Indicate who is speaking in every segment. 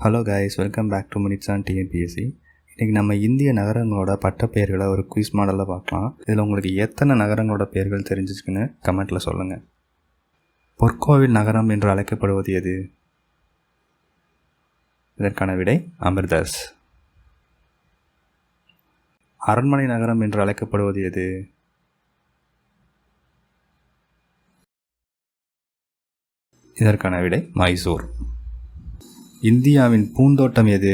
Speaker 1: Hello guys, welcome back to minutes on TNPSC. இன்றைக்கி நம்ம இந்திய நகரங்களோட பட்டப்பெயர்களை ஒரு குயிஸ் மாடலில் பார்க்கலாம். இதில் உங்களுக்கு எத்தனை நகரங்களோட பெயர்கள் தெரிஞ்சிச்சுன்னு கமெண்ட்டில் சொல்லுங்கள். பொற்கோவில் நகரம் என்று அழைக்கப்படுவது எது? இதற்கான விடை அமிர்தஸ். அரண்மனை நகரம் என்று அழைக்கப்படுவது எது? இதற்கான விடை மைசூர். இந்தியாவின் பூந்தோட்டம் எது?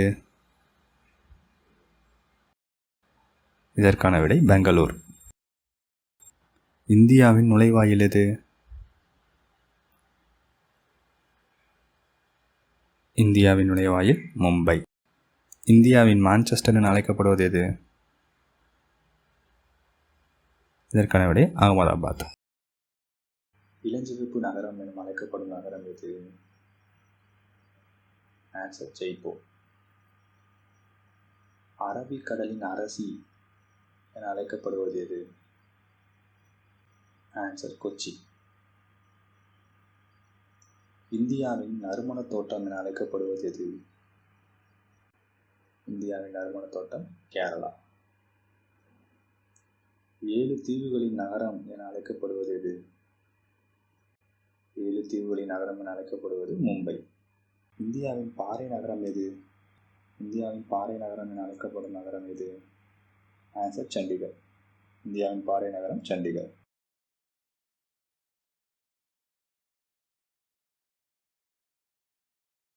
Speaker 1: இதற்கான விடை பெங்களூர். இந்தியாவின் நுழைவாயில் எது? இந்தியாவின் நுழைவாயில் மும்பை. இந்தியாவின் மான்செஸ்டர் என அழைக்கப்படுவது எது? இதற்கான விடை அகமதாபாத். இளஞ்சிவப்பு நகரம் என அழைக்கப்படும் நகரம் எது? ஆன்சர் ஜெய்ப்பூர். அரபிக்கடலின் அரசி என அழைக்கப்படுவது எது? ஆன்சர் கொச்சி. இந்தியாவின் நறுமண தோட்டம் என அழைக்கப்படுவது எது? இந்தியாவின் நறுமண தோட்டம் கேரளா. 7 தீவுகளின் நகரம் என அழைக்கப்படுவது எது? 7 தீவுகளின் நகரம் என அழைக்கப்படுவது மும்பை. இந்தியாவின் பாறை நகரம் எது? இந்தியாவின் பாறை நகரம் என அழைக்கப்படும் நகரம் எது? ஆன்சர் சண்டிகர். இந்தியாவின் பாறை நகரம் சண்டிகர்.